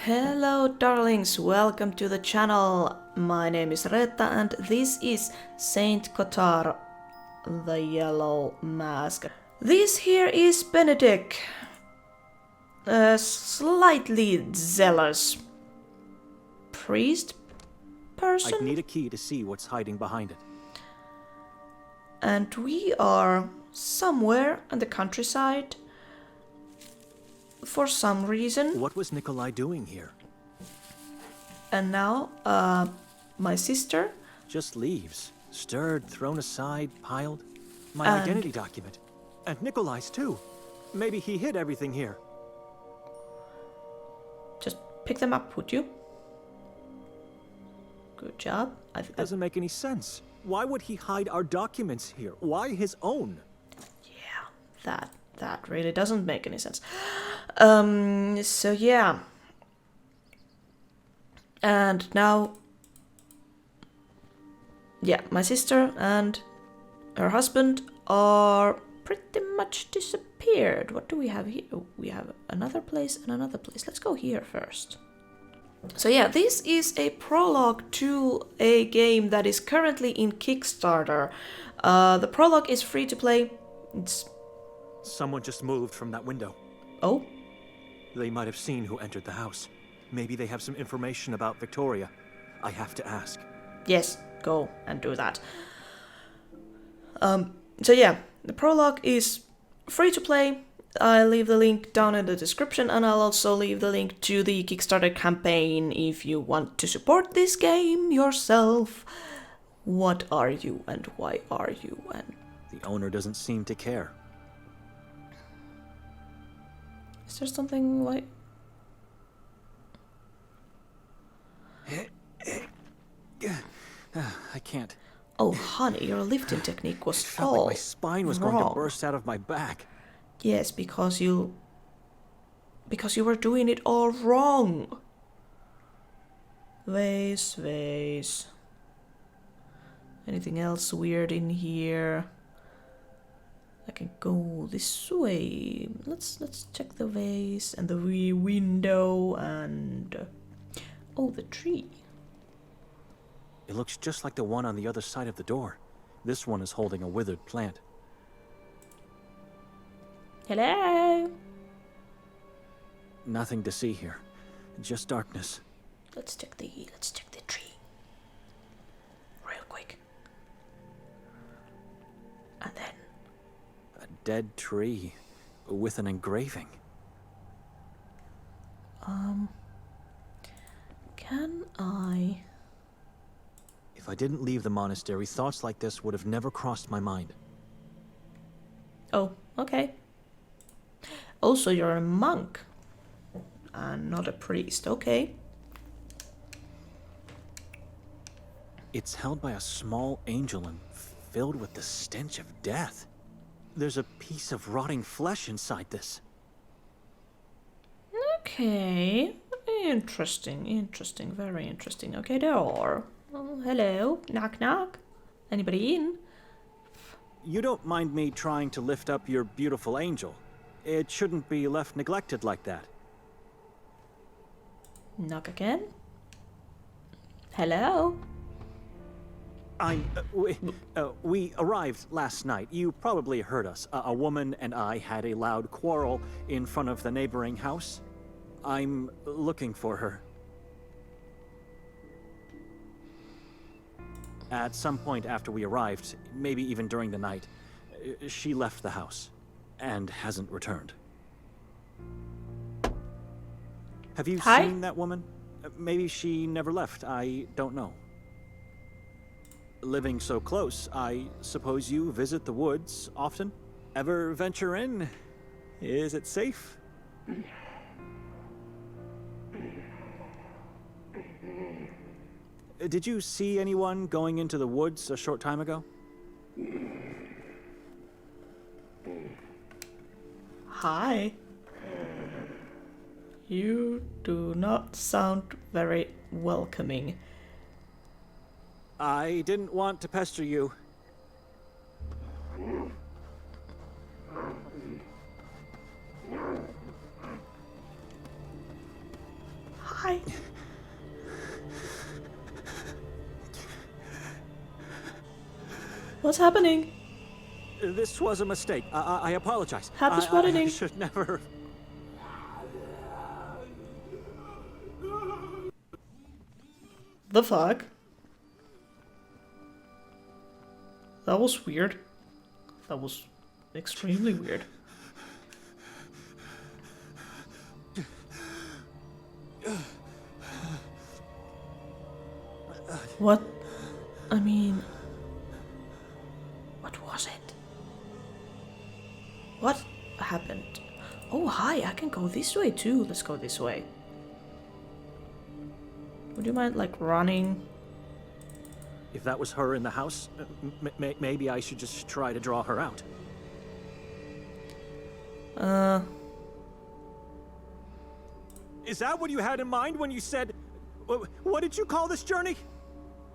Hello darlings, welcome to the channel. My name is ReettaJ and this is Sait Kotar, the yellow mask. This here is Benedict, a slightly zealous priest person. I'd need a key to see what's hiding behind it. And we are somewhere in the countryside for some reason. What was Nikolai doing here? And now, my sister Just leaves. Stirred, thrown aside, piled. My And- identity document. And Nikolai's too. Maybe he hid everything here. just pick them up, would you? Good job. It doesn't make any sense. Why would he hide our documents here? Why his own? Yeah, that really doesn't make any sense. So yeah. And now, yeah, my sister and her husband are pretty much disappeared. What do we have here? Oh, we have another place and another place. Let's go here first. So yeah, this is a prologue to a game that is currently in Kickstarter. The prologue is free to play. It's... Someone just moved from that window. Oh? They might have seen who entered the house. Maybe they have some information about Victoria. I have to ask. Yes, go and do that. So yeah, the prologue is free to play. I'll leave the link down in the description, and I'll also leave the link to the Kickstarter campaign if you want to support this game yourself. What are you and why are you? And The owner doesn't seem to care. is there something like... I can't. Oh, honey, your lifting technique was Felt all like my spine was going wrong. to burst out of my back. Yes, because you were doing it all wrong. Vase. Anything else weird in here? I can go this way. Let's check the vase and the window and oh, the tree. It looks just like the one on the other side of the door. This one is holding a withered plant. Hello. Nothing to see here. Just darkness. Let's check the tree. Real quick. And then A dead tree with an engraving. can I... If I didn't leave the monastery, thoughts like this would have never crossed my mind. Oh, okay. Also, you're a monk and not a priest. Okay. It's held by a small angel and filled with the stench of death. There's a piece of rotting flesh inside this. Okay. Interesting. Very interesting. Okay, door. Oh, hello. Knock, knock. Anybody in? You don't mind me trying to lift up your beautiful angel. It shouldn't be left neglected like that. Knock again. Hello. We arrived last night. You probably heard us. A woman and I had a loud quarrel in front of the neighboring house. I'm looking for her. At some point after we arrived, maybe even during the night, she left the house and hasn't returned. Have you Hi? seen that woman? Maybe she never left. I don't know. Living so close, I suppose you visit the woods often? Ever venture in? Is it safe? Did you see anyone going into the woods a short time ago? Hi. You do not sound very welcoming. I didn't want to pester you. Why? What's happening? This was a mistake. I apologize. Happy I spotting. should never... The fuck? That was weird. That was extremely weird. What? I mean... What was it? What happened? Oh, hi, I can go this way too. Let's go this way. Would you mind, like, running? If that was her in the house, maybe I should just try to draw her out. Is that what you had in mind when you said... What did you call this journey?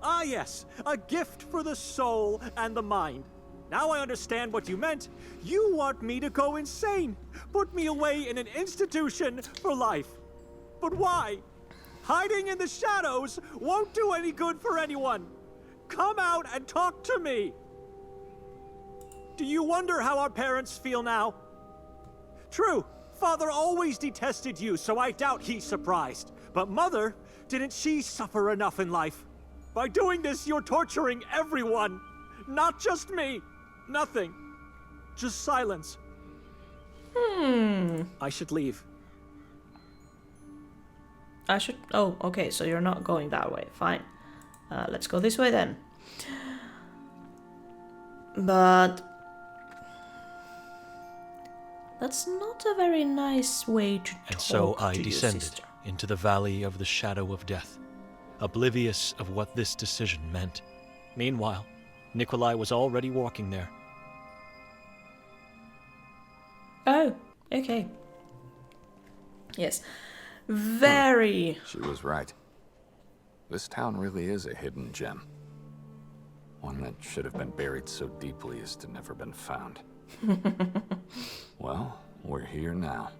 Ah, yes. A gift for the soul and the mind. Now I understand what you meant. You want me to go insane. Put me away in an institution for life. But why? Hiding in the shadows won't do any good for anyone. Come out and talk to me. Do you wonder how our parents feel now? True, Father always detested you, so I doubt he's surprised. But Mother, didn't she suffer enough in life? By doing this, you're torturing everyone. Not just me. Nothing. Just silence. I should leave. I should... Oh, okay, so you're not going that way. Fine. Let's go this way then. But... that's not a very nice way to talk And so I to your descended sister. into the valley of the shadow of death, oblivious of what this decision meant. Meanwhile, Nikolai was already walking there. Oh, okay. Yes. Very... She was right. This town really is a hidden gem. One that should have been buried so deeply as to never been found. Well, we're here now.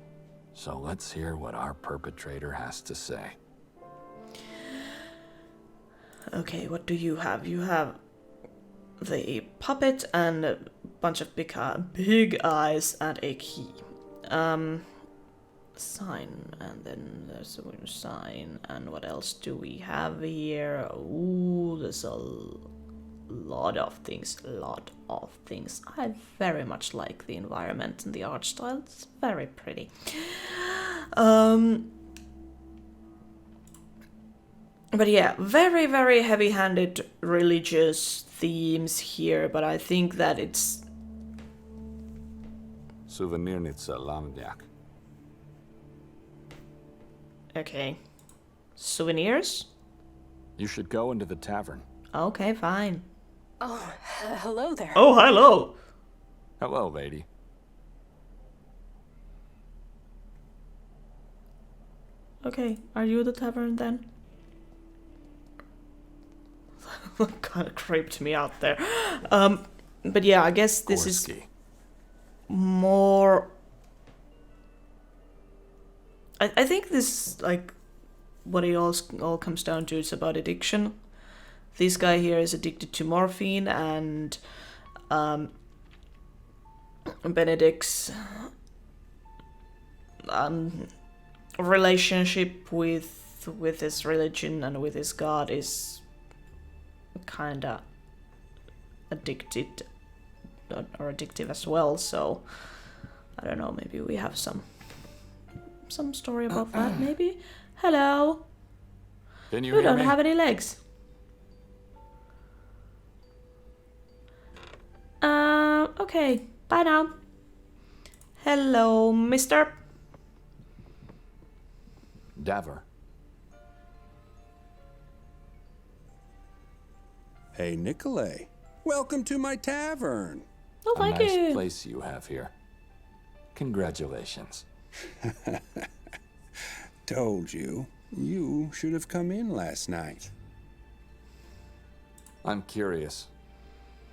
So let's hear what our perpetrator has to say. Okay, what do you have? You have the puppet and a bunch of big eyes and a key. Sign, and then there's a sign, and what else do we have here? Ooh, there's a lot of things, I very much like the environment and the art style. It's very pretty. But yeah, very, very heavy-handed religious themes here, but I think that it's... Souvenirnitsa Lamdyak. Okay. Souvenirs? You should go into the tavern. Okay, fine. Oh, hello there. Oh, hello! Hello, lady. Okay, are you the tavern then? That kind of creeped me out there. But yeah, I guess this is Gorski. more... I think this, like, what it all comes down to is about addiction. This guy here is addicted to morphine, and Benedict's relationship with his religion and with his god is kinda addicted, or addictive as well, so I don't know, maybe we have some story about that, maybe? Hello? Can you You hear don't me? have any legs. Okay, bye now. Hello, mister. Daver. Hey, Nikolai. Welcome to my tavern. Oh, A thank nice you. place you have here. Congratulations. Told you. You should have come in last night. I'm curious.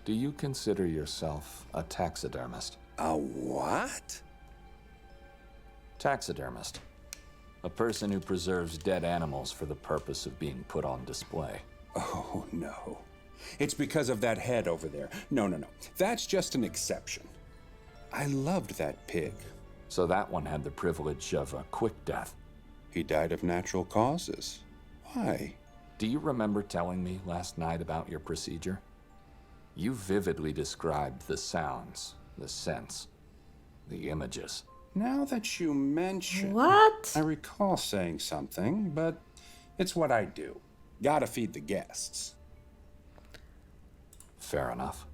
Do you consider yourself a taxidermist? A what? Taxidermist. A person who preserves dead animals for the purpose of being put on display. Oh, no. It's because of that head over there. No. That's just an exception. I loved that pig. So that one had the privilege of a quick death. He died of natural causes. Why? Do you remember telling me last night about your procedure? You vividly described the sounds, the scents, the images. Now that you mention... What? I recall saying something, but it's what I do. Gotta feed the guests. Fair enough.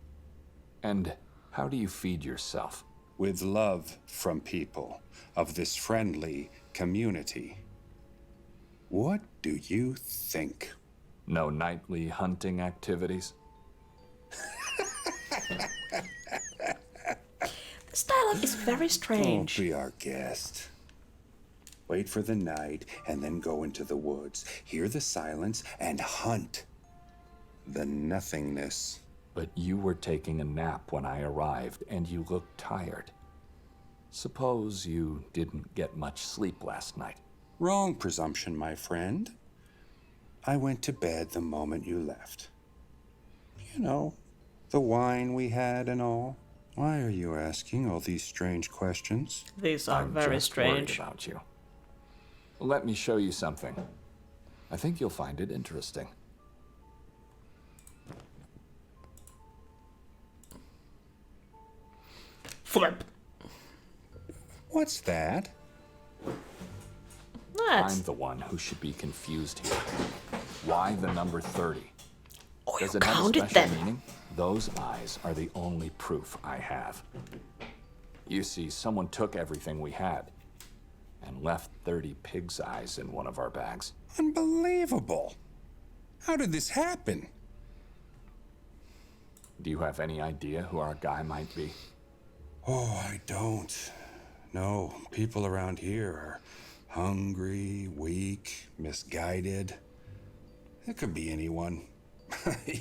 And how do you feed yourself? With love from people of this friendly community. What do you think? No nightly hunting activities? This dialogue is very Don't strange. be our guest. Wait for the night and then go into the woods. Hear the silence and hunt the nothingness. But you were taking a nap when I arrived, and you looked tired. Suppose you didn't get much sleep last night. Wrong presumption, my friend. I went to bed the moment you left. You know, the wine we had and all. Why are you asking all these strange questions? These are I'm very just worried strange. about you. Let me show you something. I think you'll find it interesting. Flip. What's that? That's... I'm the one who should be confused here. Why the number 30? Oh, Does you it have a counted special them. meaning? Those eyes are the only proof I have. You see, someone took everything we had and left 30 pig's eyes in one of our bags. Unbelievable. How did this happen? Do you have any idea who our guy might be? Oh, I don't. No, people around here are hungry, weak, misguided. It could be anyone.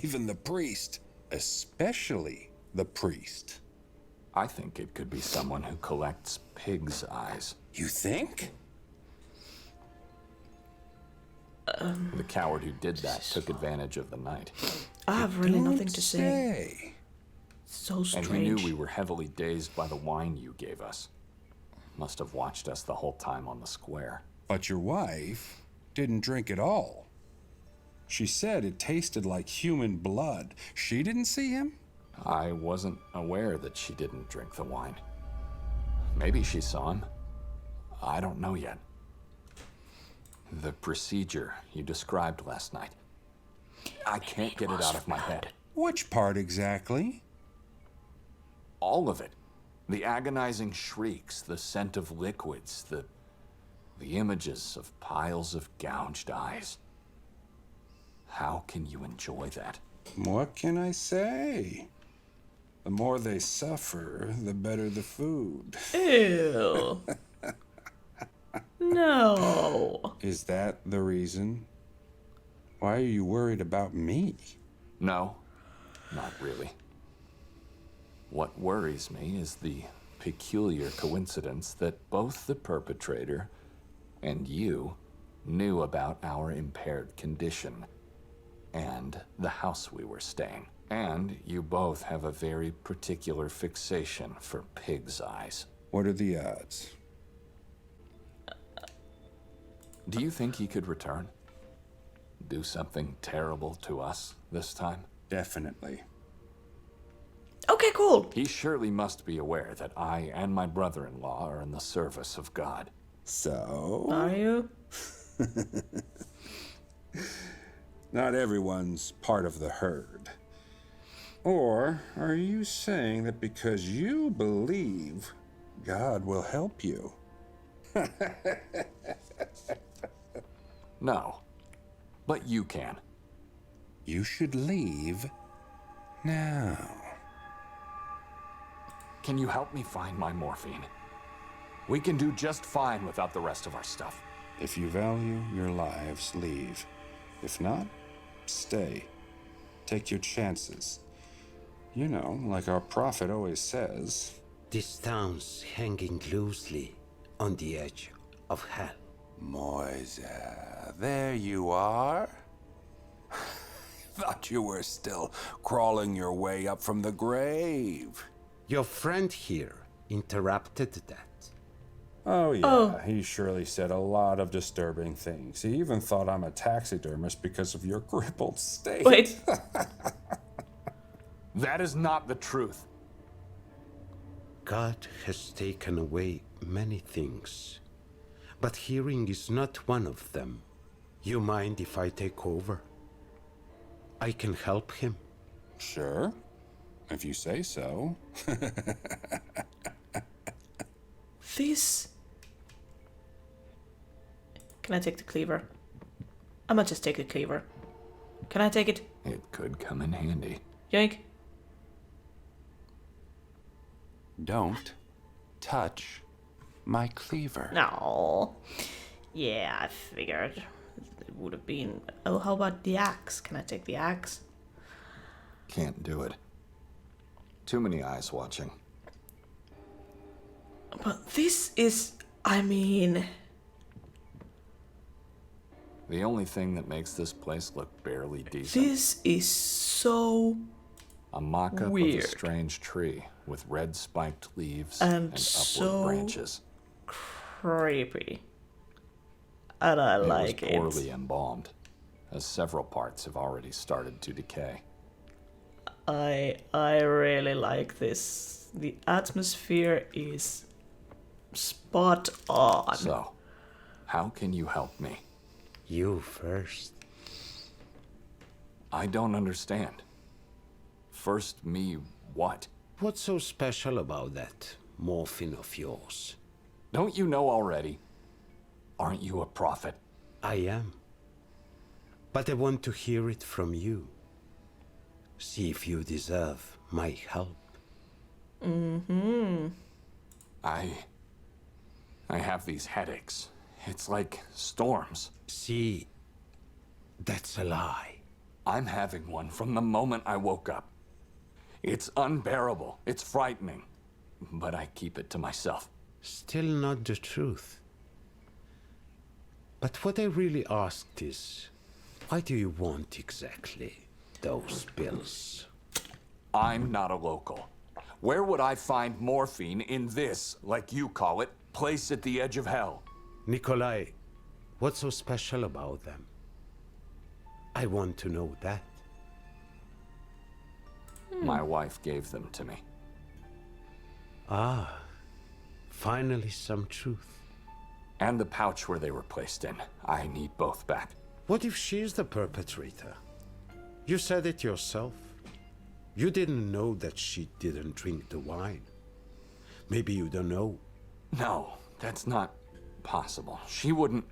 Even the priest. Especially the priest. I think it could be someone who collects pig's eyes. You think? The coward who did that took advantage of the night. I have really nothing Don't to say. say. So And strange. he knew we were heavily dazed by the wine you gave us. Must have watched us the whole time on the square. But your wife didn't drink at all. She said it tasted like human blood. She didn't see him? I wasn't aware that she didn't drink the wine. Maybe she saw him. I don't know yet. The procedure you described last night. I can't get it out of my head. Which part exactly? All of it. The agonizing shrieks, the scent of liquids, the images of piles of gouged eyes. How can you enjoy that? What can I say? The more they suffer, the better the food. Ew. No. Is that the reason? Why are you worried about me? No, not really. What worries me is the peculiar coincidence that both the perpetrator and you knew about our impaired condition and the house we were staying. And you both have a very particular fixation for pig's eyes. What are the odds? Do you think he could return? Do something terrible to us this time? Definitely. Okay, cool. He surely must be aware that I and my brother-in-law are in the service of God. So? Are you? Not everyone's part of the herd. Or are you saying that because you believe, God will help you? No, but you can. You should leave now. Can you help me find my morphine? We can do just fine without the rest of our stuff. If you value your lives, leave. If not, stay. Take your chances. You know, like our prophet always says. This town's hanging loosely on the edge of hell. Moise, there you are. Thought you were still crawling your way up from the grave. Your friend here interrupted that. Oh, yeah. Oh. He surely said a lot of disturbing things. He even thought I'm a taxidermist because of your crippled state. Wait. That is not the truth. God has taken away many things, but hearing is not one of them. You mind if I take over? I can help him. Sure, if you say so. This... Can I take the cleaver? I might just take the cleaver. Can I take it? It could come in handy. Yoink. Don't touch my cleaver. No. Yeah, I figured it would have been... Oh, how about the axe? Can I take the axe? Can't do it. Too many eyes watching. But this is... I mean... The only thing that makes this place look barely decent. This is so... A mock-up of a weird. strange tree with red spiked leaves And upward so branches. creepy. And I like It it. was poorly embalmed, as several parts have already started to decay. I really like this. The atmosphere is spot on. So, how can you help me? You first. I don't understand. First me what? What's so special about that morphine of yours? Don't you know already? Aren't you a prophet? I am. But I want to hear it from you. See if you deserve my help. I have these headaches. It's like storms. See, that's a lie. I'm having one from the moment I woke up. It's unbearable. It's frightening. But I keep it to myself. Still not the truth. But what I really asked is, why do you want exactly those pills? I'm not a local. Where would I find morphine in this, like you call it, place at the edge of hell? Nikolai, what's so special about them? I want to know that. My wife gave them to me. Ah, finally some truth. And the pouch where they were placed in. I need both back. What if she's the perpetrator? You said it yourself. You didn't know that she didn't drink the wine. Maybe you don't know. No, that's not possible. She wouldn't...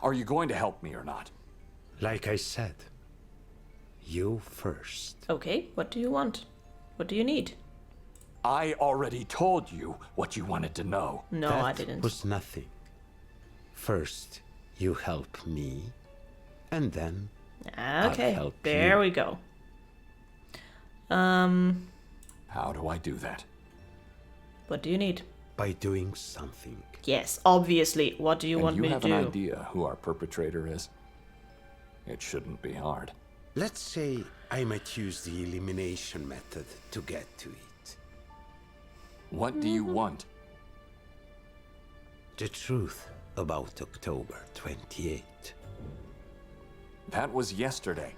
Are you going to help me or not? Like I said, you first. Okay, what do you want? What do you need? I already told you what you wanted to know. No, That I didn't. was nothing. First, you help me, and then Okay, help there you. we go. How do I do that? What do you need? by doing something. Yes, obviously. What do you want And me you to have an do? idea who our perpetrator is? It shouldn't be hard. Let's say I might use the elimination method to get to it. What do you want? The truth about October 28th. That was yesterday.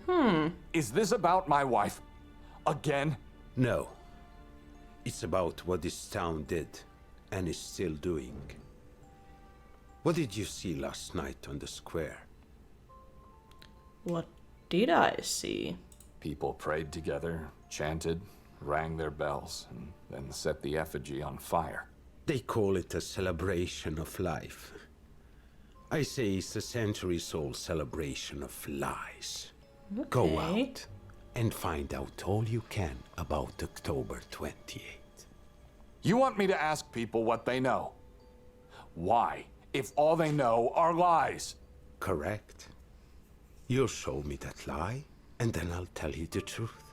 Is this about my wife? Again? No. It's about what this town did and is still doing. What did you see last night on the square? What did I see? People prayed together, chanted, rang their bells, and then set the effigy on fire. They call it a celebration of life. I say it's a centuries-old celebration of lies. Go Okay. out and find out all you can about October 28th. You want me to ask people what they know? Why, if all they know are lies? Correct. You'll show me that lie, and then I'll tell you the truth.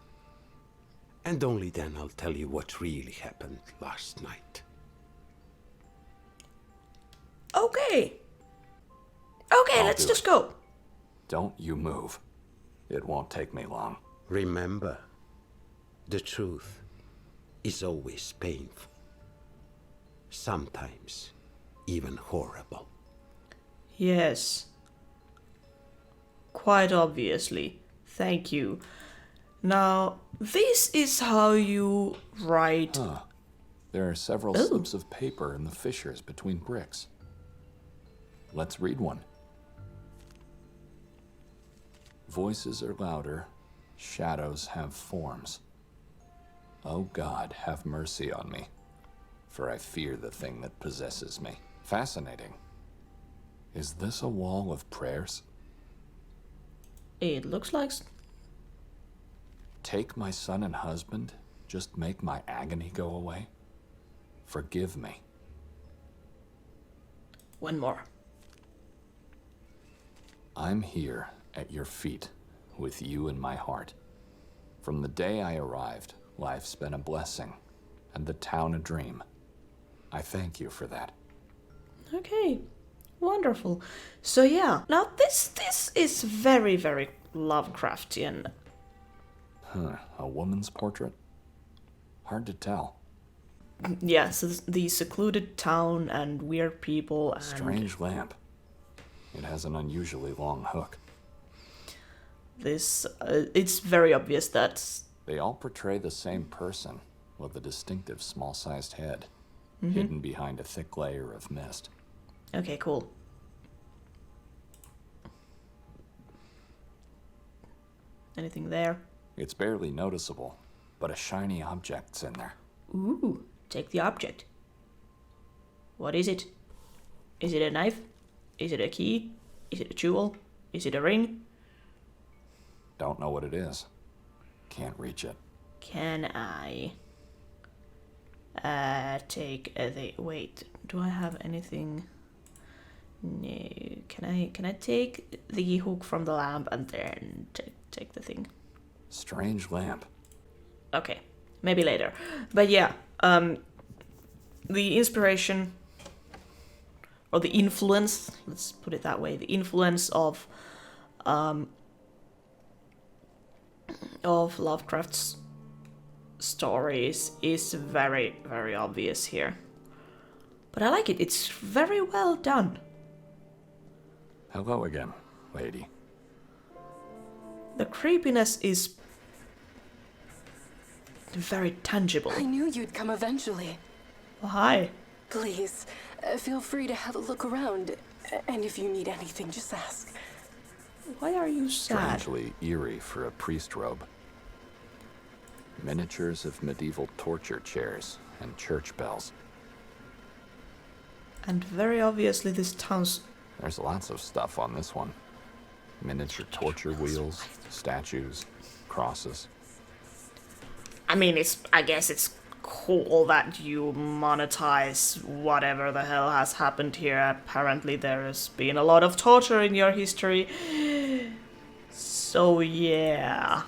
And only then I'll tell you what really happened last night. Okay. Okay, I'll let's do just it. go. Don't you move. It won't take me long. Remember, the truth is always painful. Sometimes even horrible. Yes. Quite obviously. Thank you. Now, this is how you write. Huh. There are several slips of paper in the fissures between bricks. Let's read one. Voices are louder, shadows have forms. Oh God, have mercy on me, for I fear the thing that possesses me. Fascinating. Is this a wall of prayers? It looks like... Take my son and husband, just make my agony go away. Forgive me. One more. I'm here at your feet, with you in my heart. From the day I arrived, life's been a blessing, and the town a dream. I thank you for that. Okay. Wonderful. So yeah, now this is very, very Lovecraftian. Huh, a woman's portrait? Hard to tell. Yeah, so the secluded town and weird people and... Strange lamp. It has an unusually long hook. This, it's very obvious that... They all portray the same person, with a distinctive small-sized head, hidden behind a thick layer of mist. Okay, cool. Anything there? It's barely noticeable, but a shiny object's in there. Ooh, take the object. What is it? Is it a knife? Is it a key? Is it a jewel? Is it a ring? Don't know what it is. Can't reach it. Can I take the... Wait, do I have anything? No. Can I take the hook from the lamp and then take the thing? Strange lamp. Okay, maybe later. But yeah, the inspiration or the influence, let's put it that way, the influence of Lovecraft's stories is very, very obvious here. But I like it. It's very well done. Hello again, lady. The creepiness is very tangible. I knew you'd come eventually. Oh, hi. Please, feel free to have a look around. And if you need anything, just ask. Why are you sad? Strangely eerie for a priest robe. Miniatures of medieval torture chairs and church bells. And very obviously this town's... There's lots of stuff on this one. Miniature torture wheels, statues, crosses. I mean, I guess it's cool that you monetize whatever the hell has happened here. Apparently there has been a lot of torture in your history. So yeah.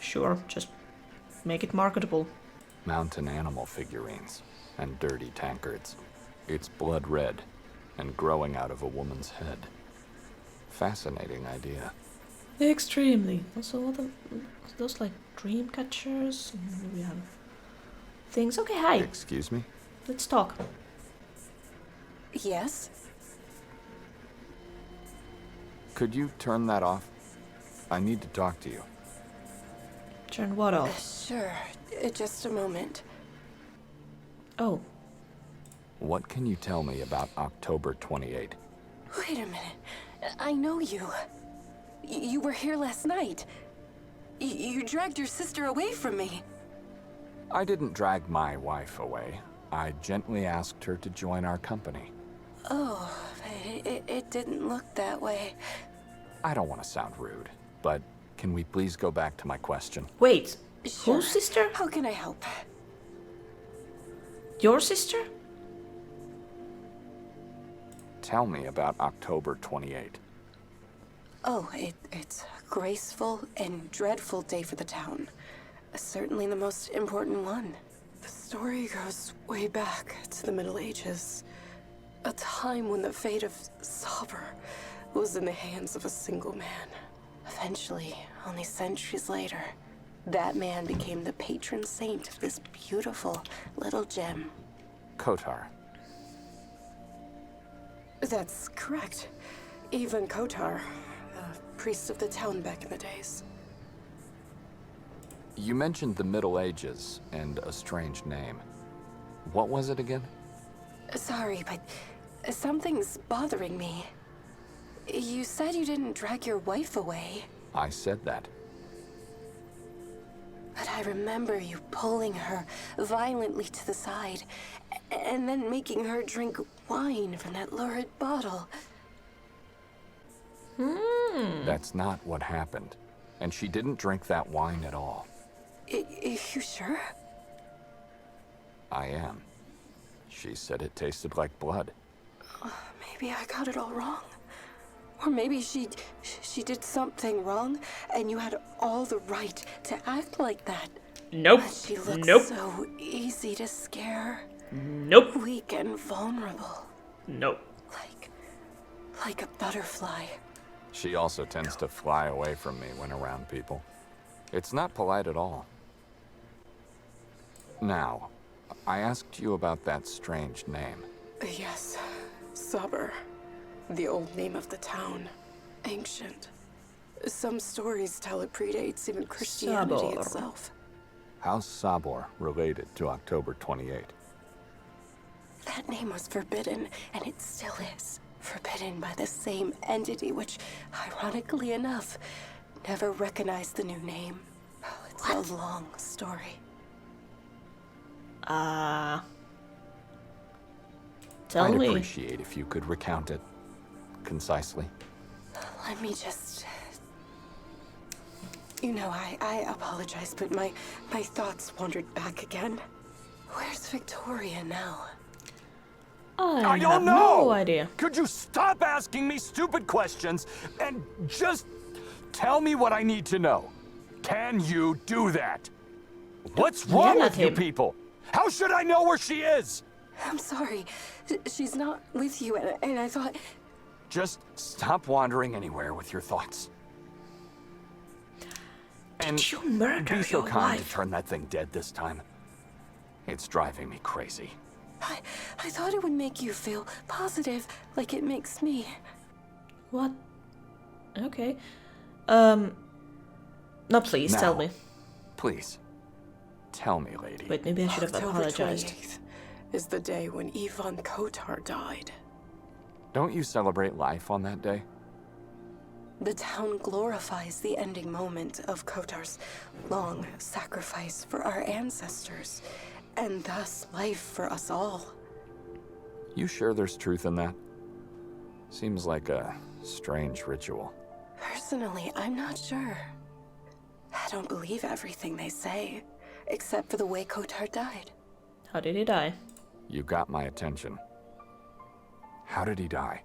Sure, just make it marketable. Mountain animal figurines and dirty tankards. It's blood red and growing out of a woman's head. Fascinating idea. Extremely. Also, what are those like dream catchers? And we have things. Okay, hi. Excuse me? Let's talk. Yes? Could you turn that off? I need to talk to you. Turn what off? Sure. Just a moment. Oh. What can you tell me about October 28? Wait a minute. I know you. You were here last night. You dragged your sister away from me. I didn't drag my wife away. I gently asked her to join our company. Oh, it didn't look that way. I don't want to sound rude, but can we please go back to my question? Wait. Sure. Whose sister? How can I help? Your sister? Tell me about October 28. Oh, it's a graceful and dreadful day for the town. Certainly the most important one. The story goes way back to the Middle Ages. A time when the fate of Sabr was in the hands of a single man. Eventually, only centuries later, that man became the patron saint of this beautiful little gem. Kotar. That's correct. Even Kotar, the priest of the town back in the days. You mentioned the Middle Ages and a strange name. What was it again? Sorry, but something's bothering me. You said you didn't drag your wife away. I said that. But I remember you pulling her violently to the side, and then making her drink wine from that lurid bottle. That's not what happened. And she didn't drink that wine at all. You sure? I am. She said it tasted like blood. Maybe I got it all wrong. Or maybe she did something wrong, and you had all the right to act like that. Nope. But she looks Nope. so easy to scare. Nope. Weak and vulnerable. Nope. Like a butterfly. She also tends to fly away from me when around people. It's not polite at all. Now, I asked you about that strange name. Yes, Sabr. The old name of the town. Ancient. Some stories tell it predates even Christianity Sabor. itself. How's Sabor related to October 28? That name was forbidden, and it still is. Forbidden by the same entity which, ironically enough, never recognized the new name. Oh, it's a long story. Tell I'd me. appreciate if you could recount it concisely. Let me just... You know, I apologize, but my thoughts wandered back again. Where's Victoria now? I don't have know! no idea. Could you stop asking me stupid questions and just tell me what I need to know? Can you do that? What's wrong Yell at with you him. people? How should I know where she is? I'm sorry. She's not with you, and I thought... Just stop wandering anywhere with your thoughts. And Did you murder be so your kind wife? to turn that thing dead this time. It's driving me crazy. I thought it would make you feel positive, like it makes me. What? Okay. No, please Now, tell me. Please, tell me, lady. Wait, maybe I should have October apologized. 28th is the day when Ivan Kotar died. Don't you celebrate life on that day? The town glorifies the ending moment of Kotar's long sacrifice for our ancestors, and thus life for us all. You sure there's truth in that? Seems like a strange ritual. Personally, I'm not sure. I don't believe everything they say, except for the way Kotar died. How did he die? You got my attention. How did he die?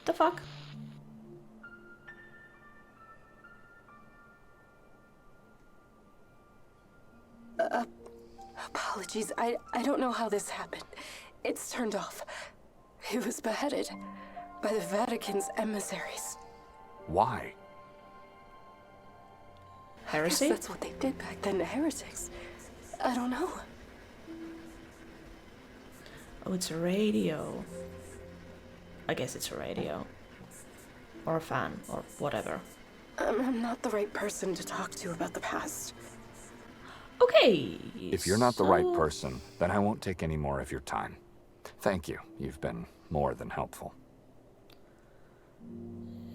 The fuck? Apologies, I don't know how this happened. It's turned off. He was beheaded by the Vatican's emissaries. Why? I Heresy? guess that's what they did back then to heretics. I don't know. Oh, it's a radio. I guess it's a radio. Or a fan, or whatever. I'm not the right person to talk to about the past. Okay. If you're not the right so- person, then I won't take any more of your time. Thank you. You've been more than helpful.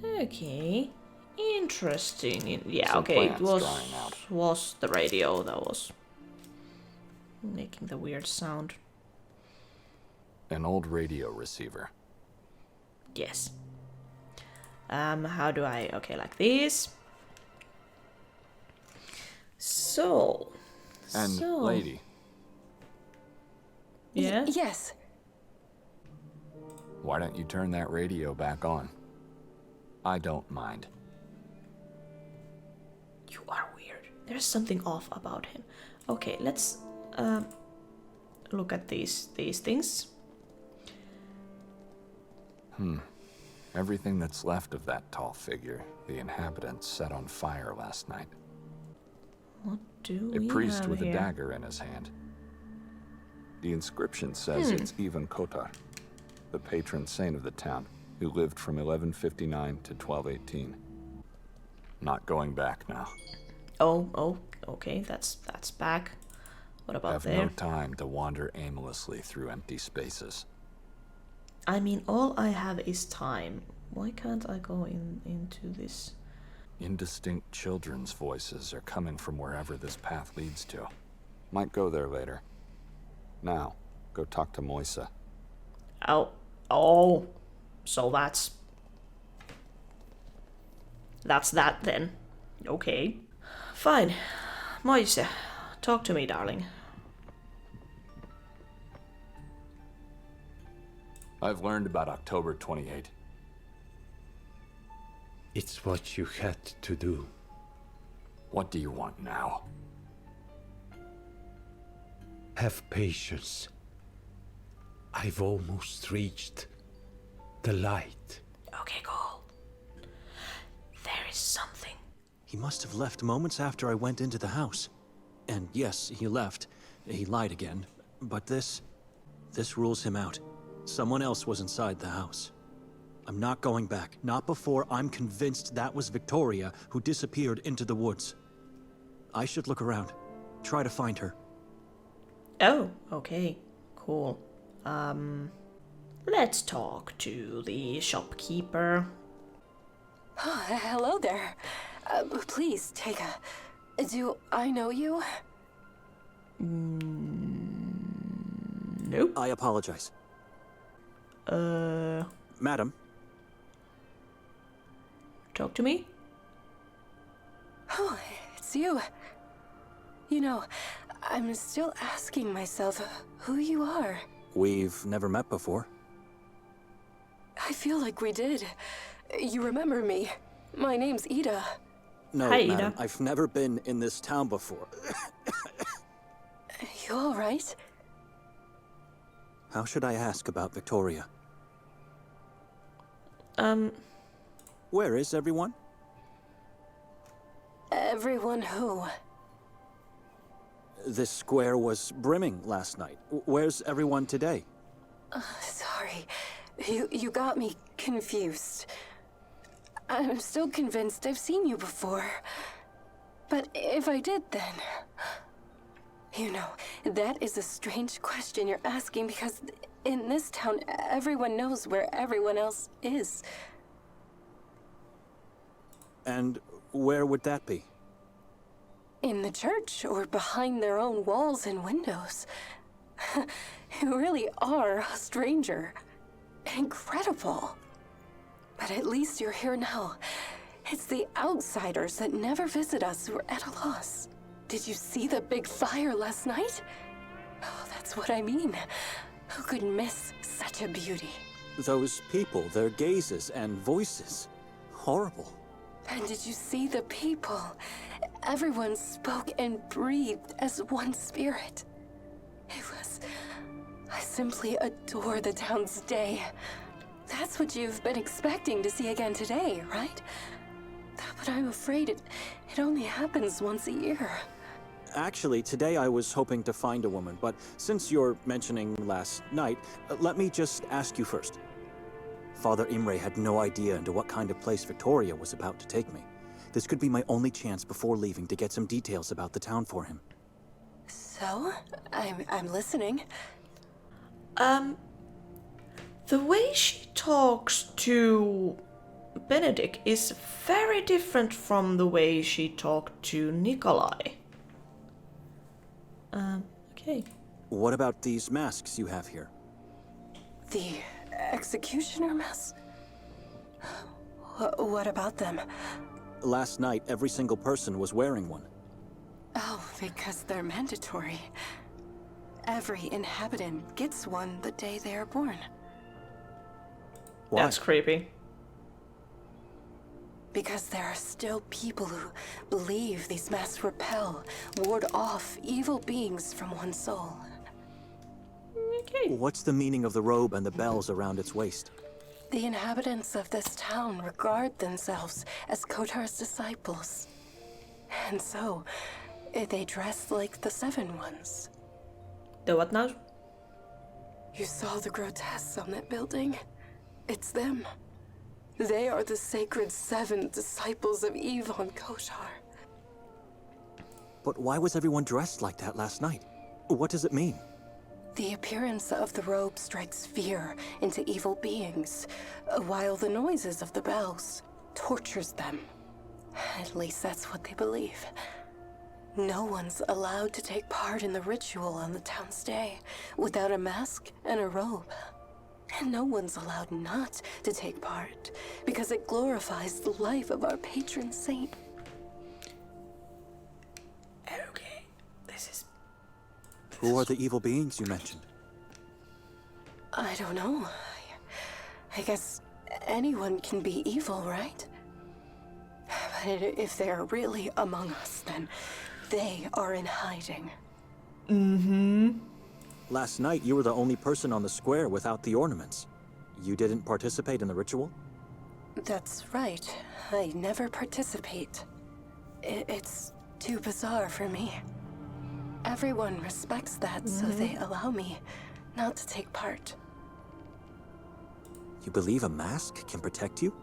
Okay. Interesting. Yeah, Some okay. It plants drying out. was the radio that was making the weird sound. An old radio receiver. Yes. How do I... Okay, like this. So... And lady, Yeah? Yes. why don't you turn that radio back on? I don't mind. You are weird. There's something off about him. Okay, let's look at these things. Everything that's left of that tall figure, the inhabitants set on fire last night. What do A we priest have with here? a dagger in his hand. The inscription says it's Sveti Kotar, the patron saint of the town, who lived from 1159 to 1218. Not going back now. Oh, okay, that's back. What I about have there? no time to wander aimlessly through empty spaces. I mean, all I have is time. Why can't I go into this? Indistinct children's voices are coming from wherever this path leads to. Might go there later. Now, go talk to Moisa. Oh, so that's that then. Okay, fine. Moise, talk to me, darling. I've learned about October 28. It's what you had to do. What do you want now? Have patience. I've almost reached the light. Okay, cool. There is something. He must have left moments after I went into the house. And yes, he left. He lied again. But this rules him out. Someone else was inside the house. I'm not going back. Not before I'm convinced that was Victoria who disappeared into the woods. I should look around. Try to find her. Oh, okay, cool. Let's talk to the shopkeeper. Hello there. Please take a... Do I know you? Nope. I apologize. Madam? Talk to me? Oh, it's you. You know, I'm still asking myself who you are. We've never met before. I feel like we did. You remember me. My name's Ida. No, Hi, madam. Ida. I've never been in this town before. You all right? How should I ask about Victoria? Where is everyone? Everyone who? This square was brimming last night. Where's everyone today? Sorry. You got me confused. I'm still convinced I've seen you before. But if I did, then... You know, that is a strange question you're asking because in this town, everyone knows where everyone else is. And where would that be? In the church or behind their own walls and windows. You really are a stranger. Incredible. But at least you're here now. It's the outsiders that never visit us who are at a loss. Did you see the big fire last night? Oh, that's what I mean. Who could miss such a beauty? Those people, their gazes and voices. Horrible. And did you see the people? Everyone spoke and breathed as one spirit. I simply adore the town's day. That's what you've been expecting to see again today, right? But I'm afraid it only happens once a year. Actually, today I was hoping to find a woman, but since you're mentioning last night, let me just ask you first. Father Imre had no idea into what kind of place Victoria was about to take me. This could be my only chance before leaving to get some details about the town for him. So, I'm listening. The way she talks to Benedict is very different from the way she talked to Nikolai. Okay. What about these masks you have here? The executioner mask? What about them? Last night, every single person was wearing one. Oh, because they're mandatory. Every inhabitant gets one the day they are born. Why? That's creepy. Because there are still people who believe these masks repel, ward off evil beings from one's soul. Okay. What's the meaning of the robe and the bells around its waist? The inhabitants of this town regard themselves as Kotar's disciples. And so, they dress like the Seven Ones. The what now? You saw the grotesques on that building? It's them. They are the sacred 7 disciples of Ivan Kotar. But why was everyone dressed like that last night? What does it mean? The appearance of the robe strikes fear into evil beings, while the noises of the bells tortures them. At least that's what they believe. No one's allowed to take part in the ritual on the town's day without a mask and a robe. And no one's allowed not to take part, because it glorifies the life of our patron saint. Okay, this is... Who are the evil beings you mentioned? I don't know. I guess anyone can be evil, right? But if they're really among us, then they are in hiding. Mm-hmm. Last night, you were the only person on the square without the ornaments. You didn't participate in the ritual? That's right. I never participate. It's too bizarre for me. Everyone respects that, so they allow me not to take part. You believe a mask can protect you?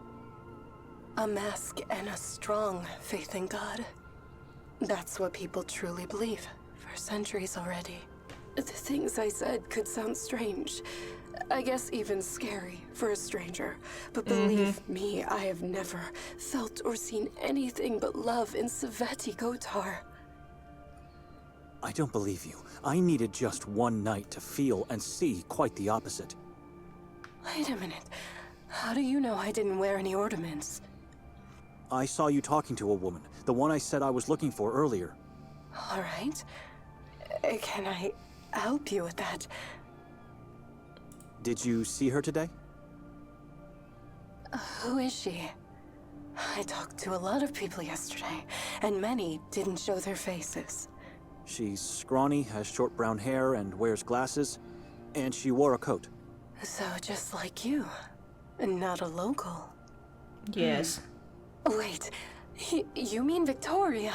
A mask and a strong faith in God. That's what people truly believe, for centuries already. The things I said could sound strange. I guess even scary for a stranger. But believe me, I have never felt or seen anything but love in Sveti Kotar. I don't believe you. I needed just one night to feel and see quite the opposite. Wait a minute. How do you know I didn't wear any ornaments? I saw you talking to a woman, the one I said I was looking for earlier. All right. Can I help you with that? Did you see her today? Who is she? I talked to a lot of people yesterday, and many didn't show their faces. She's scrawny, has short brown hair, and wears glasses, and she wore a coat. So just like you, not a local. Yes. Wait, you mean Victoria?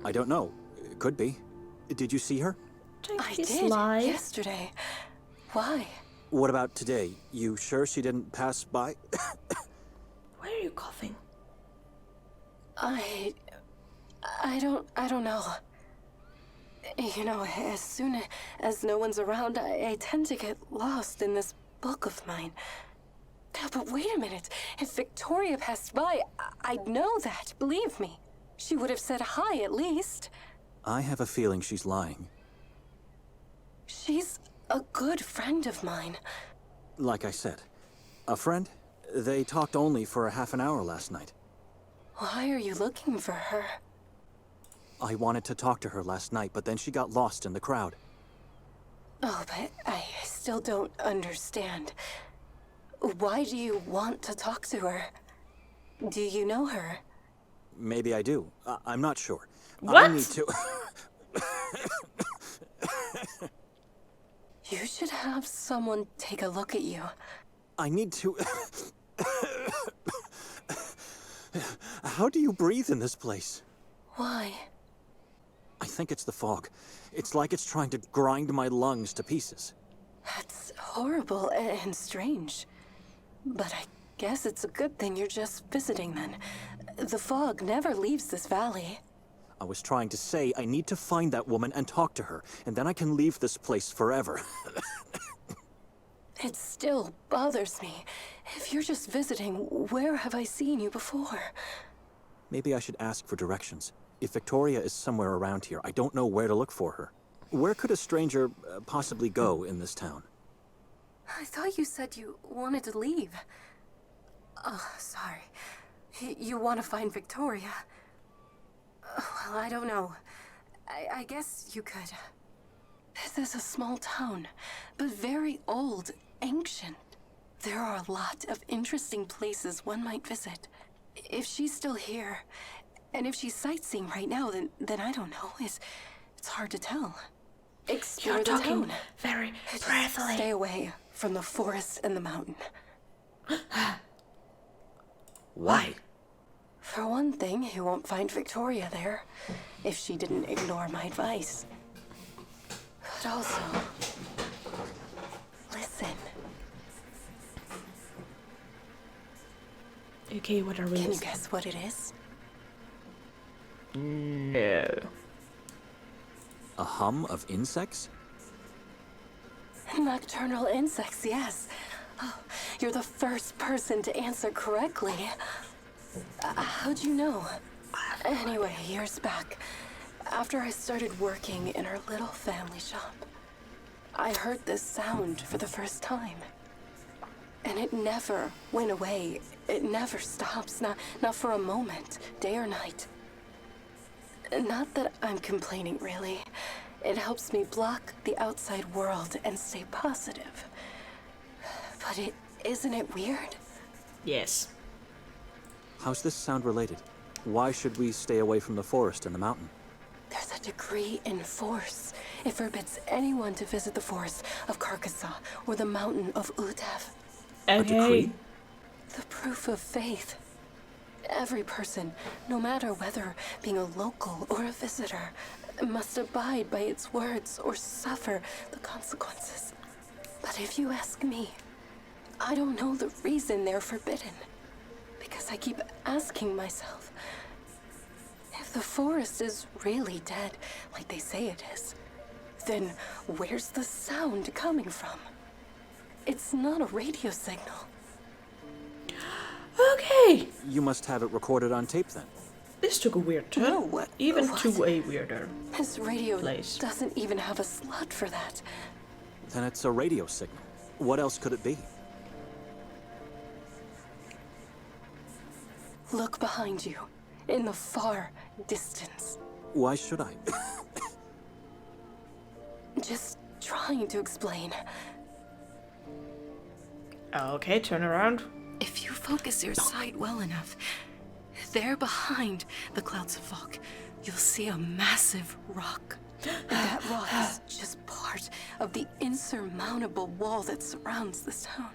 I don't know. It could be. Did you see her? I did, yesterday. Why? What about today? You sure she didn't pass by? Why are you coughing? I don't know. You know, as soon as no one's around, I tend to get lost in this book of mine. But wait a minute. If Victoria passed by, I'd know that, believe me. She would have said hi at least. I have a feeling she's lying. She's a good friend of mine. Like I said, a friend? They talked only for a half an hour last night. Why are you looking for her? I wanted to talk to her last night, but then she got lost in the crowd. Oh, but I still don't understand. Why do you want to talk to her? Do you know her? Maybe I do. I'm not sure. What? I need to... You should have someone take a look at you. I need to... How do you breathe in this place? Why? I think it's the fog. It's like it's trying to grind my lungs to pieces. That's horrible and strange. But I guess it's a good thing you're just visiting then. The fog never leaves this valley. I was trying to say I need to find that woman and talk to her, and then I can leave this place forever. It still bothers me. If you're just visiting, where have I seen you before? Maybe I should ask for directions. If Victoria is somewhere around here, I don't know where to look for her. Where could a stranger possibly go in this town? I thought you said you wanted to leave. Oh, sorry. You want to find Victoria? Well, I don't know. I guess you could. This is a small town, but very old, ancient. There are a lot of interesting places one might visit. If she's still here, and if she's sightseeing right now, then I don't know. It's hard to tell. explore You're the talking town. very Just breathily. stay away from the forest and the mountain. Why? For one thing, you won't find Victoria there if she didn't ignore my advice. But also, listen. Okay, what are we? Can you guess what it is? No. A hum of insects? Nocturnal insects, yes. Oh, you're the first person to answer correctly. How'd you know? Anyway, years back, after I started working in our little family shop, I heard this sound for the first time. And it never went away. It never stops, not for a moment, day or night. Not that I'm complaining, really. It helps me block the outside world and stay positive. But isn't it weird? Yes. How's this sound related? Why should we stay away from the forest and the mountain? There's a degree in force. It forbids anyone to visit the forest of Carcassonne or the mountain of Utev. A Okay. decree? The proof of faith. Every person, no matter whether being a local or a visitor, must abide by its words or suffer the consequences. But if you ask me, I don't know the reason they're forbidden. Because I keep asking myself, if the forest is really dead, like they say it is, then where's the sound coming from? It's not a radio signal. Okay. You must have it recorded on tape then. This took a weird turn. No, what? Even What? to a weirder. This radio Place. doesn't even have a slot for that. Then it's a radio signal. What else could it be? Look behind you, in the far distance. Why should I? Just trying to explain. Okay, turn around. If you focus your sight well enough, there behind the clouds of fog, you'll see a massive rock. And that rock is just part of the insurmountable wall that surrounds this town.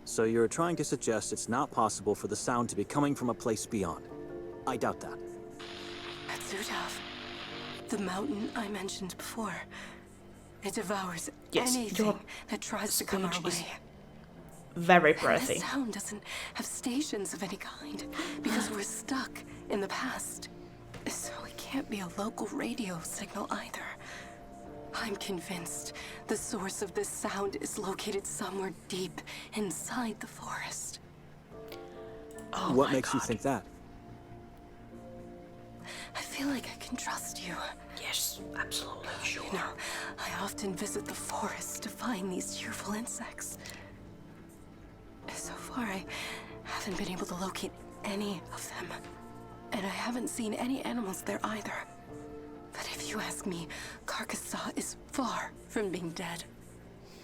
So you're trying to suggest it's not possible for the sound to be coming from a place beyond. I doubt that. At Zutav, the mountain I mentioned before, it devours Yes, anything your that tries to come our speech is way. Very And breathy. this town doesn't have stations of any kind because we're stuck in the past. So it can't be a local radio signal either. I'm convinced the source of this sound is located somewhere deep inside the forest. Oh What my makes you God. think that? I feel like I can trust you. Yes, absolutely. Sure. You know, I often visit the forest to find these cheerful insects. So far, I haven't been able to locate any of them. And I haven't seen any animals there either. But if you ask me, Carcassonne is far from being dead.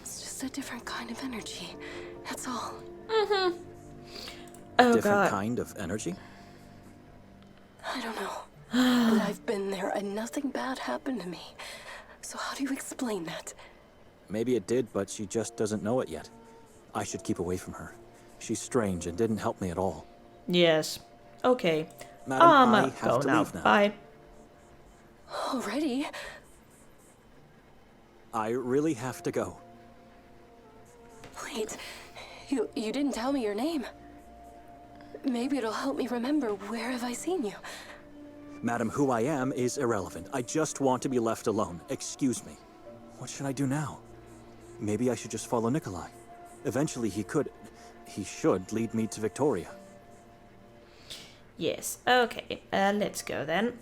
It's just a different kind of energy. That's all. Oh Different God. kind of energy? I don't know. And I've been there and nothing bad happened to me. So how do you explain that? Maybe it did, but she just doesn't know it yet. I should keep away from her. She's strange and didn't help me at all. Yes. Okay. Madam, I Go have to now. leave now. Bye. Already? I really have to go. Wait, you didn't tell me your name. Maybe it'll help me remember where have I seen you. Madam, who I am is irrelevant. I just want to be left alone. Excuse me. What should I do now? Maybe I should just follow Nikolai. Eventually he should lead me to Victoria. Yes. Okay. Let's go then.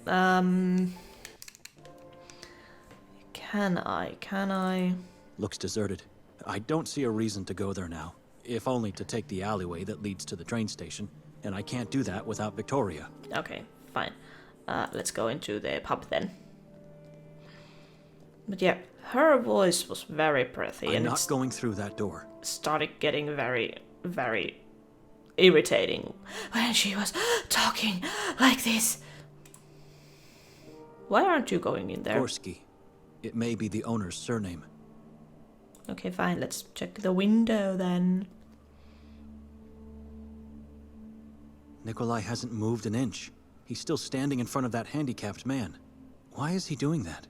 Can I? Looks deserted. I don't see a reason to go there now. If only to take the alleyway that leads to the train station. And I can't do that without Victoria. Okay, fine. Let's go into the pub then. But yeah, her voice was very breathy I'm and not it going through that door. started getting very, very irritating when she was talking like this. Why aren't you going in there? Gorski. It may be the owner's surname. Okay, fine. Let's check the window then. Nikolai hasn't moved an inch. He's still standing in front of that handicapped man. Why is he doing that?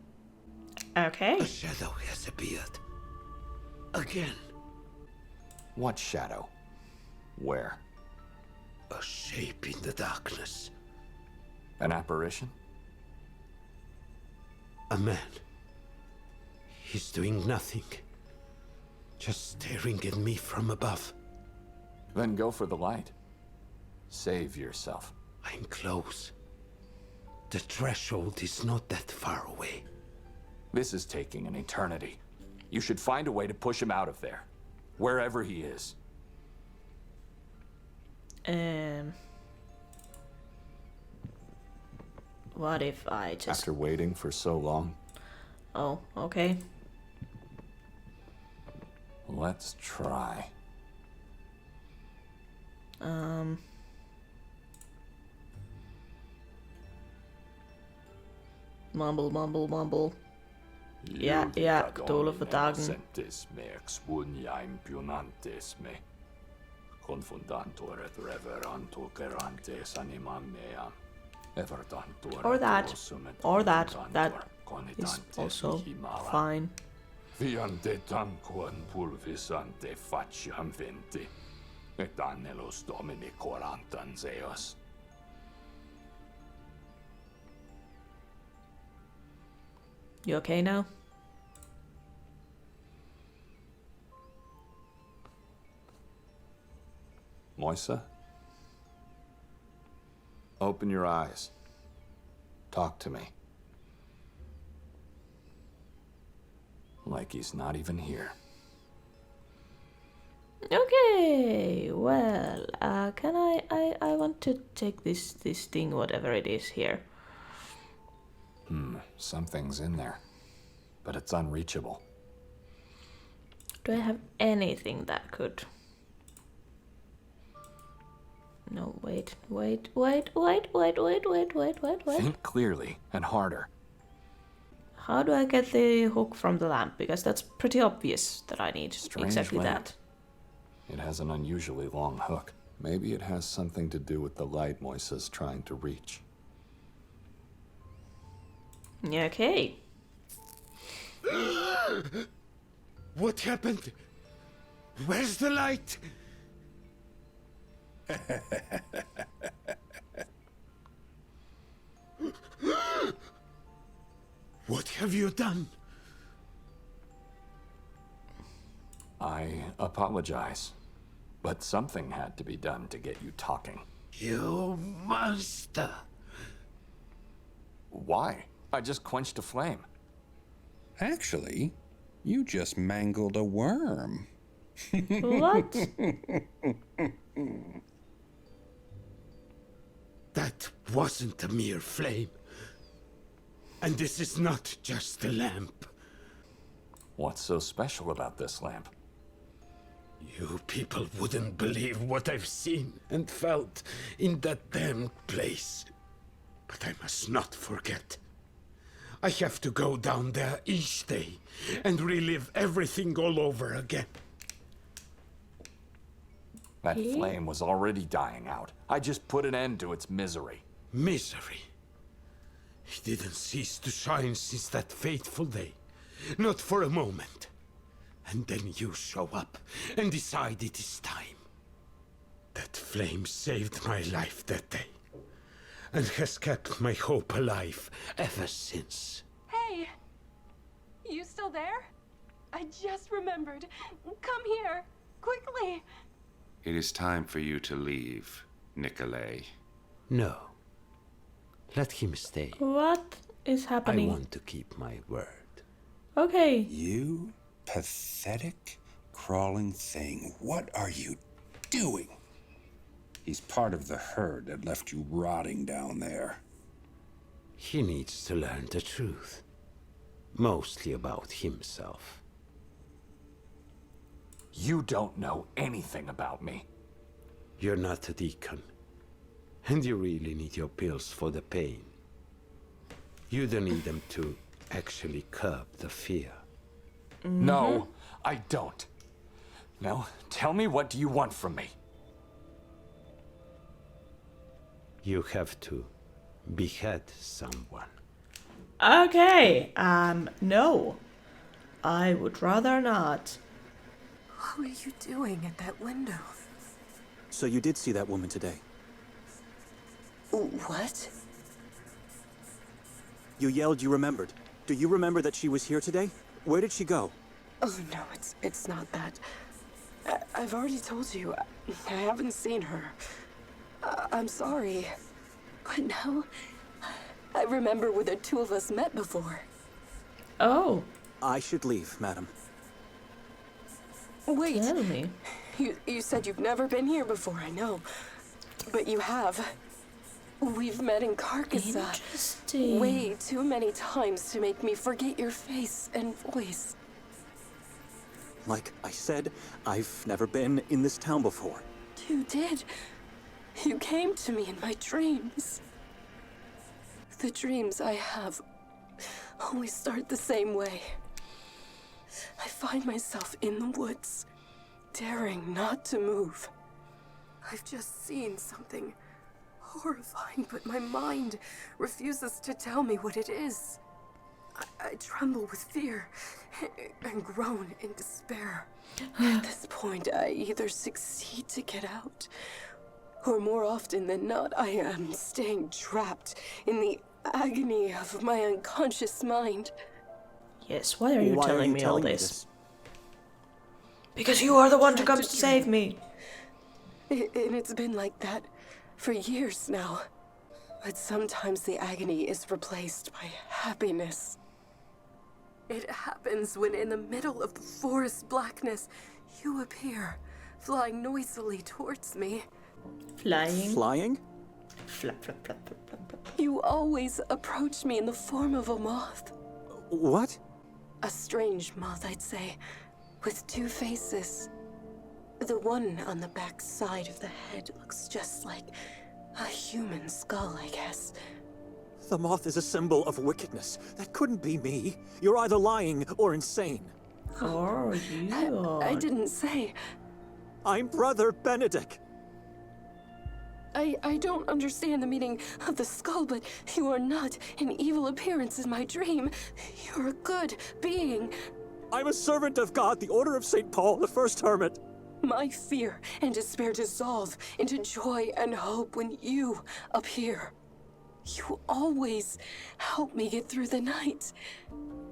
Okay. A shadow has appeared. Again. What shadow? Where? A shape in the darkness. An apparition? A man. He's doing nothing. Just staring at me from above. Then go for the light. Save yourself. I'm close. The threshold is not that far away. This is taking an eternity. You should find a way to push him out of there. Wherever he is. What if I just... After waiting for so long, Oh, okay. let's try. Mumble, mumble, mumble. Ja, gedolen verdagen. Or that. Or that. That is also fine. Viante tanquam pulvisante faciam venti, et annelos domini corantan zeos. You okay now? Moisa? Open your eyes. Talk to me. Like he's not even here. Okay, well, can I want to take this thing, whatever it is here. Something's in there, but it's unreachable. Do I have anything that could... No, wait. Think clearly and harder. How do I get the hook from the lamp? Because that's pretty obvious that I need Strange exactly lamp. that. It has an unusually long hook. Maybe it has something to do with the light Moisa's trying to reach. Okay. What happened? Where's the light? What have you done? I apologize, but something had to be done to get you talking. You monster! Why? I just quenched a flame. Actually, you just mangled a worm. What? That wasn't a mere flame. And this is not just a lamp. What's so special about this lamp? You people wouldn't believe what I've seen and felt in that damned place. But I must not forget. I have to go down there each day and relive everything all over again. That flame was already dying out. I just put an end to its misery. Misery. It didn't cease to shine since that fateful day. Not for a moment. And then you show up and decide it is time. That flame saved my life that day. And has kept my hope alive ever since. Hey! You still there? I just remembered. Come here, quickly! It is time for you to leave, Nikolai. No. Let him stay. What is I happening? want to keep my word. Okay. You pathetic, crawling thing. What are you doing? He's part of the herd that left you rotting down there. He needs to learn the truth. Mostly about himself. You don't know anything about me. You're not a deacon. And you really need your pills for the pain. You don't need them to actually curb the fear. No, I don't. Now, tell me, what do you want from me? You have to behead someone. Okay, no. I would rather not. What were you doing at that window? So you did see that woman today? What? You yelled you remembered. Do you remember that she was here today? Where did she go? Oh, no, it's not that. I've already told you. I haven't seen her. I'm sorry. But now, I remember where the two of us met before. Oh, I should leave, madam. Wait. tell me. You said you've never been here before, I know. But you have. We've met in Carcassonne Interesting. way too many times to make me forget your face and voice. Like I said, I've never been in this town before. You did. You came to me in my dreams. The dreams I have always start the same way. I find myself in the woods, daring not to move. I've just seen something horrifying, but my mind refuses to tell me what it is. I tremble with fear and groan in despair. At this point, I either succeed to get out, or more often than not, I am staying trapped in the agony of my unconscious mind. Yes, why are you Why telling are you me telling all me this? Because you are the one who comes to save me. And it's been like that for years now. But sometimes the agony is replaced by happiness. It happens when in the middle of the forest blackness, you appear, flying noisily towards me. Flying. Flying? Flap, flap, flap, flap, flap, flap. You always approach me in the form of a moth. What? A strange moth, I'd say, with two faces. The one on the back side of the head looks just like a human skull, I guess. The moth is a symbol of wickedness. That couldn't be me. You're either lying or insane. Or you I didn't say. I'm Brother Benedict. I don't understand the meaning of the skull, but you are not an evil appearance in my dream. You're a good being. I'm a servant of God, the Order of St. Paul, the first hermit. My fear and despair dissolve into joy and hope when you appear. You always help me get through the night.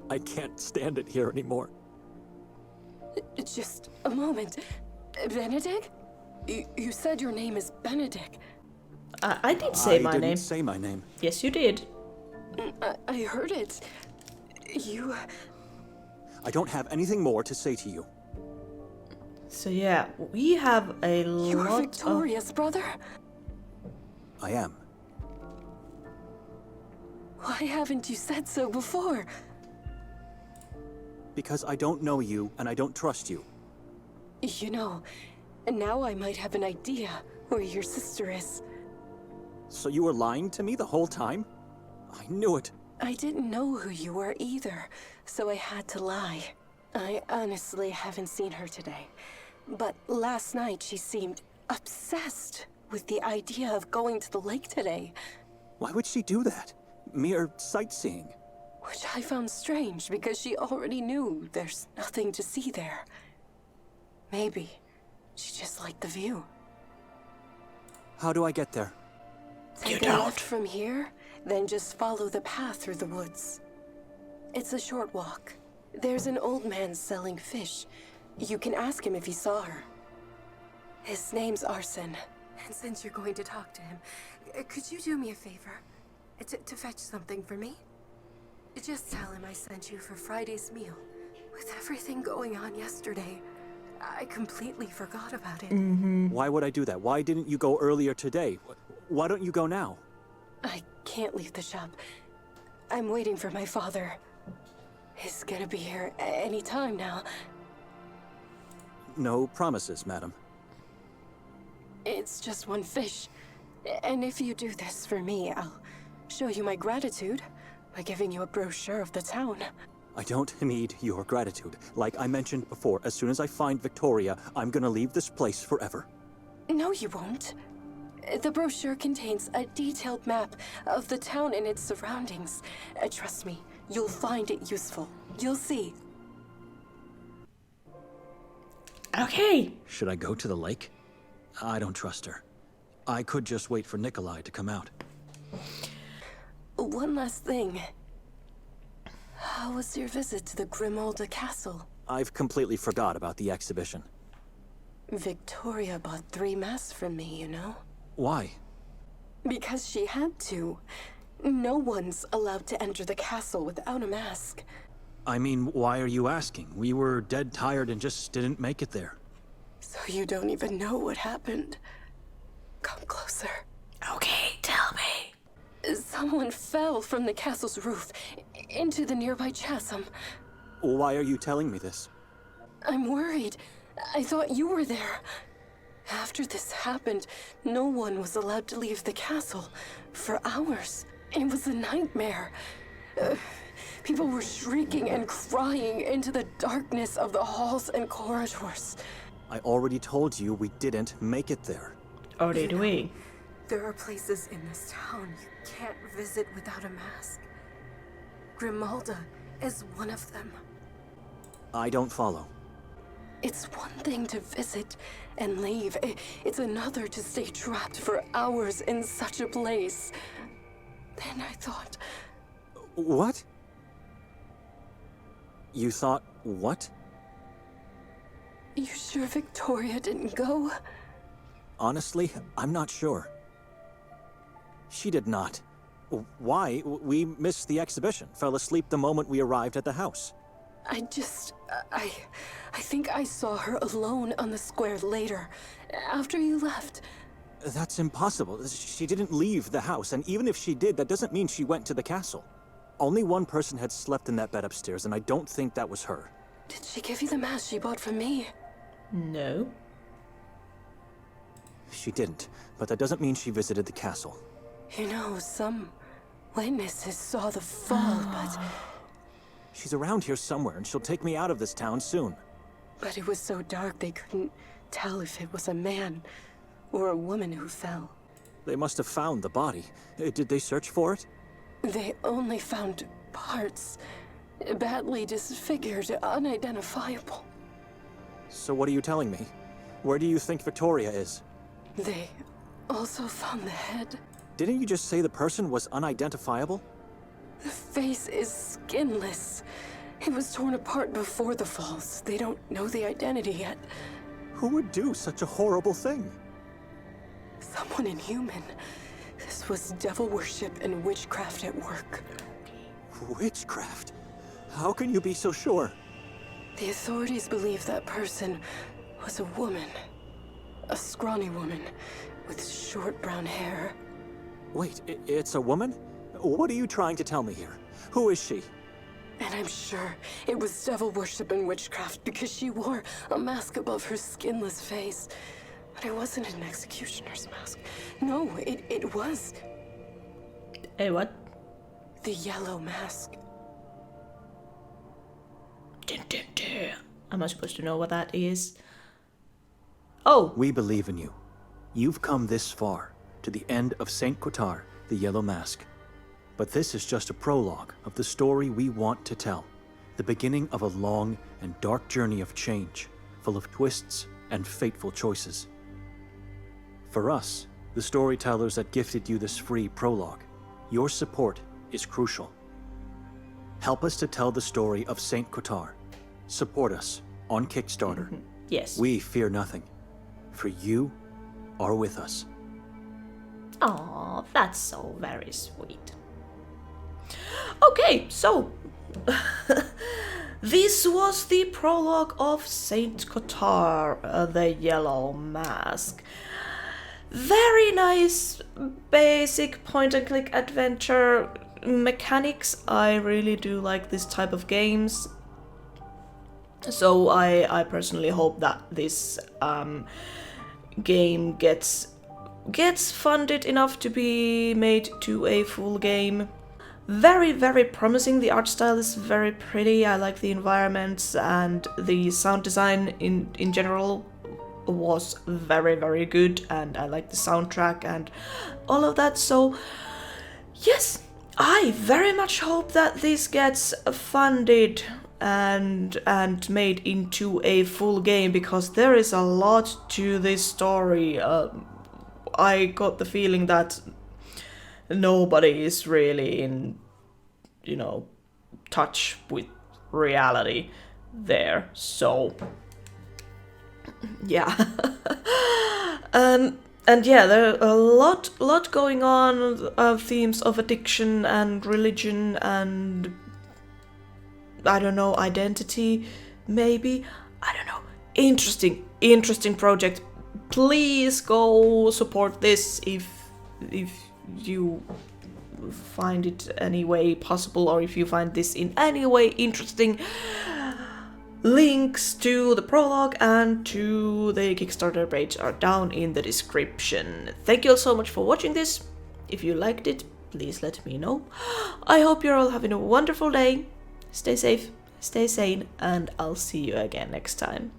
I can't stand it here anymore. Just a moment. Benedict? You said your name is Benedict. I did say my I didn't name. say my name. Yes, you did. I heard it. You... I don't have anything more to say to you. So yeah, we have a You're lot victorious, brother. I am. Why haven't you said so before? Because I don't know you and I don't trust you. You know, now I might have an idea where your sister is. So you were lying to me the whole time? I knew it. I didn't know who you were either, so I had to lie. I honestly haven't seen her today. But last night she seemed obsessed with the idea of going to the lake today. Why would she do that? Mere sightseeing. Which I found strange because she already knew there's nothing to see there. Maybe she just liked the view. How do I get there? Take a left from here, then just follow the path through the woods. It's a short walk. There's an old man selling fish. You can ask him if he saw her. His name's Arson. And since you're going to talk to him, could you do me a favor? To fetch something for me? Just tell him I sent you for Friday's meal. With everything going on yesterday, I completely forgot about it. Why would I do that? Why didn't you go earlier today? Why don't you go now? I can't leave the shop. I'm waiting for my father. He's gonna be here any time now. No promises, madam. It's just one fish. And if you do this for me, I'll show you my gratitude. by giving you a brochure of the town. I don't need your gratitude. Like I mentioned before, as soon as I find Victoria, I'm gonna leave this place forever. No, you won't. The brochure contains a detailed map of the town and its surroundings. Trust me, you'll find it useful. You'll see. Okay. Should I go to the lake? I don't trust her. I could just wait for Nikolai to come out. One last thing. How was your visit to the Grimolda Castle? I've completely forgot about the exhibition. Victoria bought 3 masks from me, you know? Why? Because she had to. No one's allowed to enter the castle without a mask. I mean, why are you asking? We were dead tired and just didn't make it there. So you don't even know what happened. Come closer. Okay, tell me. Someone fell from the castle's roof into the nearby chasm. Why are you telling me this? I'm worried. I thought you were there. After this happened, no one was allowed to leave the castle for hours. It was a nightmare. People were shrieking and crying into the darkness of the halls and corridors. I already told you we didn't make it there. Or did we? There are places in this town you can't visit without a mask. Grimolda is one of them. I don't follow. It's one thing to visit and leave. It's another to stay trapped for hours in such a place. Then I thought... What? You thought what? You sure Victoria didn't go? Honestly, I'm not sure. She did not. Why? We missed the exhibition. Fell asleep the moment we arrived at the house. I think I saw her alone on the square later, after you left. That's impossible. She didn't leave the house, and even if she did, that doesn't mean she went to the castle. Only one person had slept in that bed upstairs, and I don't think that was her. Did she give you the mask she bought from me? No. She didn't, but that doesn't mean she visited the castle. You know, some witnesses saw the fall, but... She's around here somewhere, and she'll take me out of this town soon. But it was so dark they couldn't tell if it was a man or a woman who fell. They must have found the body. Did they search for it? They only found parts. Badly disfigured, unidentifiable. So what are you telling me? Where do you think Victoria is? They also found the head. Didn't you just say the person was unidentifiable? The face is skinless. It was torn apart before the falls. They don't know the identity yet. Who would do such a horrible thing? Someone inhuman. This was devil worship and witchcraft at work. Witchcraft? How can you be so sure? The authorities believe that person was a woman. A scrawny woman with short brown hair. Wait, it's a woman? What are you trying to tell me here? Who is she? And I'm sure it was devil worship and witchcraft because she wore a mask above her skinless face. But it wasn't an executioner's mask. No, it was. Hey, what? The yellow mask. Am I supposed to know what that is? Oh! We believe in you. You've come this far, to the end of Sait Kotar, the Yellow Mask. But this is just a prologue of the story we want to tell. The beginning of a long and dark journey of change, full of twists and fateful choices. For us, the storytellers that gifted you this free prologue, your support is crucial. Help us to tell the story of Sait Kotar. Support us on Kickstarter. Yes. We fear nothing, for you are with us. Aw, that's so very sweet. Okay, so this was the prologue of Sait Kotar, the Yellow Mask. Very nice, basic point-and-click adventure mechanics. I really do like this type of games. So I personally hope that this game gets funded enough to be made to a full game. very, very promising. The art style is very pretty. I like the environments, and the sound design in general was very, very good, and I like the soundtrack and all of that. So yes, I very much hope that this gets funded and made into a full game, because there is a lot to this story. I got the feeling that nobody is really in, touch with reality there. So yeah. And yeah, there are a lot going on, themes of addiction and religion and, I don't know, identity, maybe. I don't know. Interesting project. Please go support this if you find it any way possible, or if you find this in any way interesting. Links to the prologue and to the Kickstarter page are down in the description. Thank you all so much for watching this. If you liked it, please let me know. I hope you're all having a wonderful day. Stay safe, stay sane, and I'll see you again next time.